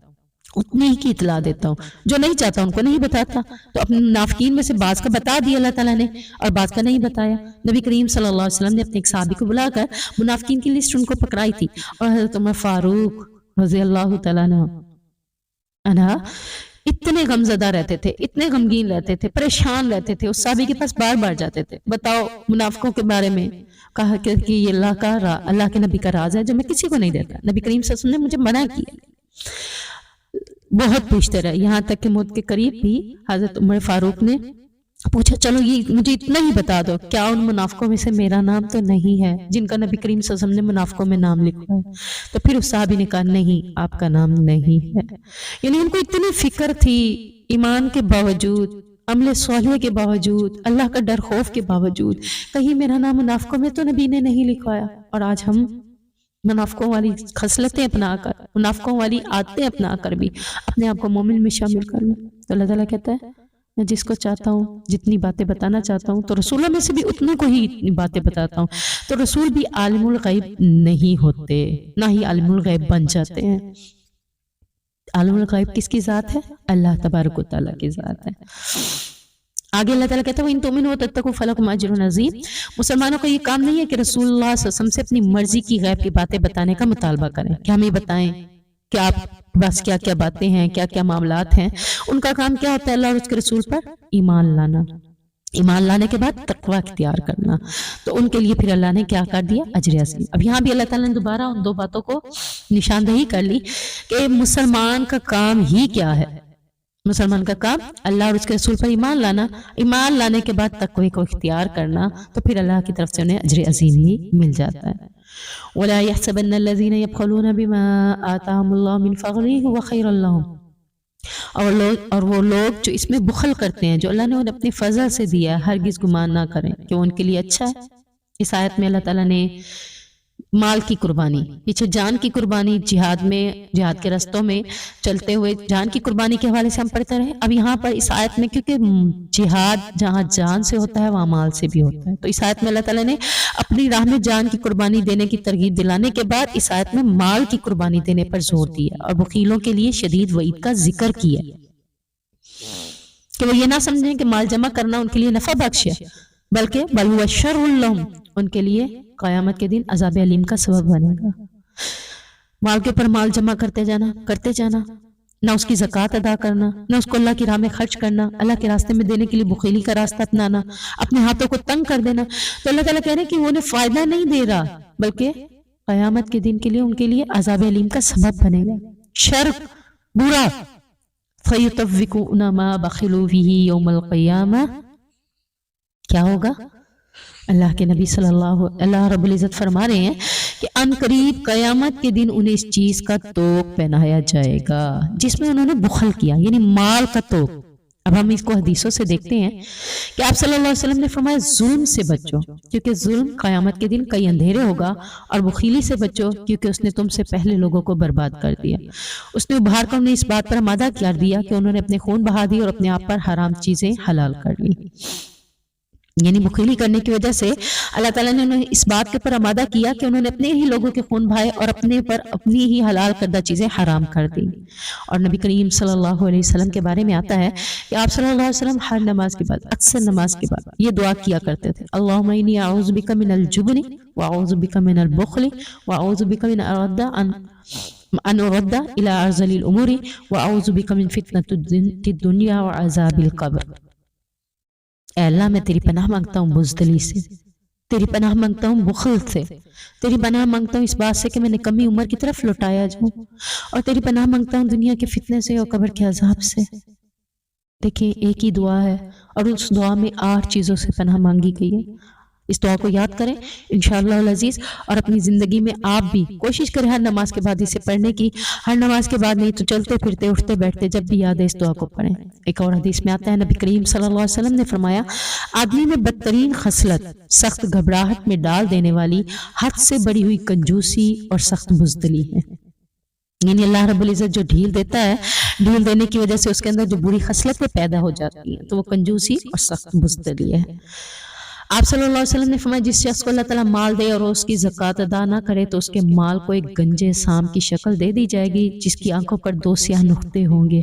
اتنی ہی کی اطلاع دیتا ہوں، جو نہیں چاہتا ان کو نہیں بتاتا۔ تو اپنے منافقین میں سے بعض کا بتا دیا اللہ تعالیٰ نے اور بعض کا نہیں بتایا۔ نبی کریم صلی اللہ علیہ وسلم نے اپنے ایک صحابی کو بلا کر منافقین کی لسٹ ان کو پکڑائی تھی، اور حضرت عمر فاروق رضی اللہ تعالیٰ عنہ اتنے غمزدہ رہتے تھے، اتنے غمگین رہتے تھے، پریشان رہتے تھے، اس صحابی کے پاس بار بار جاتے تھے، بتاؤ منافقوں کے بارے میں، کہا کہ یہ اللہ کے نبی کا راز ہے جو میں کسی کو نہیں دیتا، نبی کریم صلی اللہ علیہ وسلم نے مجھے منع کیا۔ بہت پوچھتے رہے، یہاں تک کہ موت کے قریب بھی حضرت عمر فاروق نے پوچھا چلو یہ مجھے اتنا ہی بتا دو، کیا ان منافقوں میں سے میرا نام تو نہیں ہے جن کا نبی کریم صلی اللہ علیہ وسلم نے منافقوں میں نام لکھا ہے؟ تو پھر اس صحابی نے کہا نہیں، آپ کا نام نہیں ہے۔ یعنی ان کو اتنی فکر تھی، ایمان کے باوجود، عمل صالح کے باوجود، اللہ کا ڈر خوف کے باوجود، کہیں میرا نام منافقوں میں تو نبی نے نہیں لکھوایا۔ اور آج ہم منافقوں والی خصلتیں اپنا کر، منافقوں والی عادتیں اپنا کر بھی اپنے آپ کو مومن میں شامل کر لیں۔ تو اللہ تعالیٰ کہتا ہے میں جس کو چاہتا ہوں جتنی باتیں بتانا چاہتا ہوں، تو رسولوں میں سے بھی اتنے کو ہی اتنی باتیں بتاتا ہوں۔ تو رسول بھی عالم الغیب نہیں ہوتے، نہ ہی عالم الغیب بن جاتے ہیں۔ عالم الغیب کس کی ذات ہے؟ اللہ تبارک و تعالیٰ کی ذات ہے۔ آگے اللہ تعالیٰ کہتا ہے وَإِن تُؤْمِنُوا وَتَتَّقُوا فَلَكُمْ أَجْرٌ عَظِيمٌ۔ مسلمانوں کا یہ کام نہیں ہے کہ رسول اللہ صلی اللہ علیہ وسلم سے اپنی مرضی کی غیب کی باتیں بتانے کا مطالبہ کریں کہ ہمیں بتائیں کہ آپ بس کیا کیا باتیں ہیں، کیا کیا معاملات ہیں۔ ان کا کام کیا ہوتا ہے؟ اللہ اور اس کے رسول پر ایمان لانا، ایمان لانے کے بعد تقوی اختیار کرنا۔ تو ان کے لیے پھر اللہ نے کیا کر دیا؟ اجر عظیم۔ اب یہاں بھی اللہ تعالیٰ نے دوبارہ ان دو باتوں کو نشاندہی کر لی کہ مسلمان کا کام ہی کیا ہے۔ مسلمان کا کام اللہ اور اس کے رسول پر ایمان لانا، ایمان لانے کے بعد تقوی کو اختیار کرنا، تو پھر اللہ کی طرف سے انہیں اجر عظیم بھی مل جاتا ہے۔ وَلَا يَحْسَبَنَّ الَّذِينَ يَبْخَلُونَ بِمَا آتَاهُمُ اللَّهُ مِنْ فَضْلِهِ هُوَ خَيْرٌ لَّهُمْ، اور وہ لوگ جو اس میں بخل کرتے ہیں جو اللہ نے انہیں اپنے فضل سے دیا ہے، ہرگز گمان نہ کریں کہ وہ ان کے لیے اچھا ہے۔ اس آیت میں اللہ تعالیٰ نے مال کی قربانی، پیچھے جان کی قربانی، جہاد میں، جہاد کے رستوں میں چلتے ہوئے جان کی قربانی کے حوالے سے ہم پڑھتے رہے۔ اب یہاں پر اس آیت میں کیونکہ جہاد جہاں جان سے ہوتا ہے وہاں مال سے بھی ہوتا ہے، تو اس آیت میں اللہ تعالیٰ نے اپنی راہ میں جان کی قربانی دینے کی ترغیب دلانے کے بعد اس آیت میں مال کی قربانی دینے پر زور دیا اور بخیلوں کے لیے شدید وعید کا ذکر کیا کہ وہ یہ نہ سمجھیں کہ مال جمع کرنا ان کے لیے نفع بخش ہے، بلکہ بل هو شر لهم، ان کے لیے قیامت کے دن عذاب علیم کا سبب بنے گا۔ مال کے پر مال جمع کرتے جانا، نہ اس کی زکوٰۃ ادا کرنا، نہ اس کو اللہ کی راہ میں خرچ کرنا، اللہ کے راستے میں دینے کے لیے بخیلی کا راستہ اپنانا، اپنے ہاتھوں کو تنگ کر دینا، تو اللہ تعالیٰ کہہ رہے ہیں کہ وہ انہیں فائدہ نہیں دے رہا بلکہ قیامت کے دن کے لیے ان کے لیے عذاب علیم کا سبب بنے گا، شر برا. فَيُطَوِّقُونَ مَا بَخِلُوا بِهِ يَوْمَ الْقِيَامَةِ، کیا ہوگا؟ اللہ کے نبی اللہ رب العزت فرما رہے ہیں کہ ان قریب قیامت کے دن انہیں اس چیز کا توق پہنایا جائے گا جس میں انہوں نے بخل کیا، یعنی مال کا توق. اب ہم اس کو حدیثوں سے دیکھتے ہیں کہ آپ صلی اللہ علیہ وسلم نے فرمایا ظلم سے بچو کیونکہ ظلم قیامت کے دن کئی اندھیرے ہوگا، اور بخیلی سے بچو کیونکہ اس نے تم سے پہلے لوگوں کو برباد کر دیا. اس نے ابھار کر انہیں اس بات پر آمادہ کر دیا کہ انہوں نے اپنے خون بہا دی اور اپنے آپ پر حرام چیزیں حلال کر لی. یعنی بخیلی کرنے کی وجہ سے اللہ تعالیٰ نے انہیں اس بات کے پر آمادہ کیا کہ انہوں نے اپنے ہی لوگوں کے خون بہائے اور اپنے پر اپنی ہی حلال کردہ چیزیں حرام کر دی. اور نبی کریم صلی اللہ علیہ وسلم کے بارے میں آتا ہے کہ آپ صلی اللہ علیہ وسلم ہر نماز کے بعد، اکثر نماز کے بعد یہ دعا کیا کرتے تھے، اللہم انی اعوذ بک من الجبن واعوذ بک من البخل واعوذ بک من ان ارد الى ارذل الامور واعوذ بک من فتنۃ الدنیا وعذاب القبر. اے اللہ میں تیری پناہ مانگتا ہوں بزدلی سے، تیری پناہ مانگتا ہوں بخل سے، تیری پناہ مانگتا ہوں اس بات سے کہ میں نے کمی عمر کی طرف لوٹایا جاؤں، اور تیری پناہ مانگتا ہوں دنیا کے فتنے سے اور قبر کے عذاب سے. دیکھیں ایک ہی دعا ہے اور اس دعا میں 8 چیزوں سے پناہ مانگی گئی ہے. اس دعا کو یاد کریں انشاءاللہ العزیز، اور اپنی زندگی میں آپ بھی کوشش کریں ہر نماز کے بعد اسے پڑھنے کی. ہر نماز کے بعد نہیں تو چلتے پھرتے اٹھتے بیٹھتے جب بھی یاد ہے اس دعا کو پڑھیں. ایک اور حدیث میں آتا ہے نبی کریم صلی اللہ علیہ وسلم نے فرمایا آدمی میں بدترین خصلت سخت گھبراہٹ میں ڈال دینے والی حد سے بڑی ہوئی کنجوسی اور سخت بزدلی ہے. یعنی اللہ رب العزت جو ڈھیل دیتا ہے، ڈھیل دینے کی وجہ سے اس کے اندر جو بری خصلتیں پیدا ہو جاتی ہیں تو وہ کنجوسی اور سخت بزدلی ہے. آپ صلی اللہ علیہ وسلم نے فرمایا جس شخص کو اللہ تعالیٰ مال دے اور اس کی زکوٰۃ ادا نہ کرے تو اس کے مال کو ایک گنجے سام کی شکل دے دی جائے گی جس کی آنکھوں پر 2 سیاہ نقطے ہوں گے،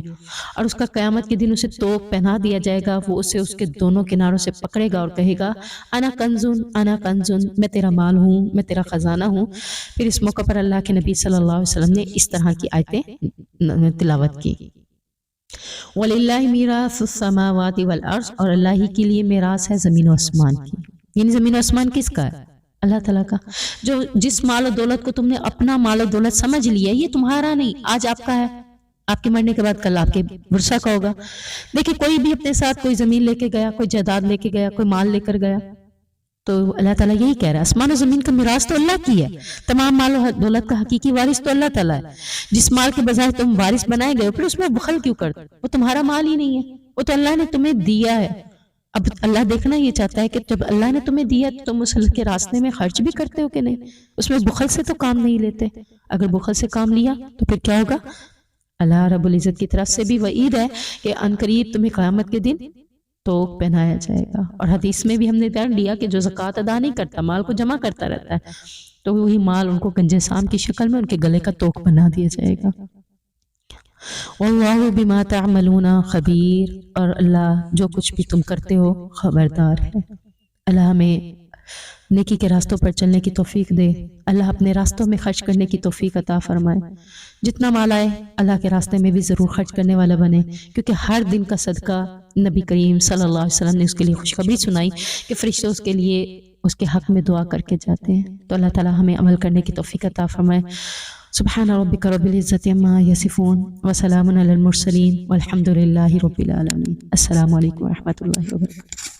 اور اس کا قیامت کے دن اسے توق پہنا دیا جائے گا. وہ اسے اس کے دونوں کناروں سے پکڑے گا اور کہے گا انا کنزن، میں تیرا مال ہوں، میں تیرا خزانہ ہوں. پھر اس موقع پر اللہ کے نبی صلی اللہ علیہ وسلم نے اس طرح کی آیتیں تلاوت کی. وَلِلَّهِ مِيرَاثُ السَّمَاوَاتِ وَالْأَرْضِ، اور اللہ ہی کے لیے میراث ہے زمین و آسمان کی. یعنی زمین و آسمان کس کا ہے؟ اللہ تعالیٰ کا. جو جس مال و دولت کو تم نے اپنا مال و دولت سمجھ لیا یہ تمہارا نہیں، آج آپ کا ہے، آپ کے مرنے کے بعد کل آپ کے ورثہ کا ہوگا. دیکھیں کوئی بھی اپنے ساتھ کوئی زمین لے کے گیا، کوئی جائیداد لے کے گیا، کوئی مال لے کر گیا، تو اللہ تعالیٰ یہی کہہ رہا ہے آسمان و زمین کا میراث تو اللہ کی ہے. تمام مال و دولت کا حقیقی وارث تو اللہ تعالیٰ ہے. جس مال کے بظاہر تم وارث بنائے گئے پھر اس میں بخل کیوں کرتے؟ وہ تمہارا مال ہی نہیں ہے، وہ تو اللہ نے تمہیں دیا ہے. اب اللہ دیکھنا یہ چاہتا ہے کہ جب اللہ نے تمہیں دیا تو تم اس کے راستے میں خرچ بھی کرتے ہو کہ نہیں. اس میں بخل سے تو کام نہیں لیتے. اگر بخل سے کام لیا تو پھر کیا ہوگا؟ اللہ رب العزت کی طرف سے بھی وعید ہے کہ ان قریب تمہیں قیامت کے دن توق پہنایا جائے گا. اور حدیث میں بھی ہم نے جان لیا کہ جو زکوٰۃ ادا نہیں کرتا، مال کو جمع کرتا رہتا ہے، تو وہی مال ان کو گنجے سام کی شکل میں ان کے گلے کا توق بنا دیا جائے گا. واللہ بما تعملون خبیر، اور اللہ جو کچھ بھی تم کرتے ہو خبردار ہے. اللہ ہمیں نیکی کے راستوں پر چلنے کی توفیق دے. اللہ اپنے راستوں میں خرچ کرنے کی توفیق عطا فرمائے. جتنا مال آئے اللہ کے راستے میں بھی ضرور خرچ کرنے والا بنے، کیونکہ ہر دن کا صدقہ نبی کریم صلی اللہ علیہ وسلم نے اس کے لیے خوشخبری سنائی کہ فرشتے اس کے لیے اس کے حق میں دعا کر کے جاتے ہیں. تو اللہ تعالی ہمیں عمل کرنے کی توفیق عطا فرمائے. سبحان ربک رب العزت عما یصفون وسلام علی المرسلین والحمد للہ رب العالمین. السلام علیکم ورحمۃ اللہ وبرکاتہ.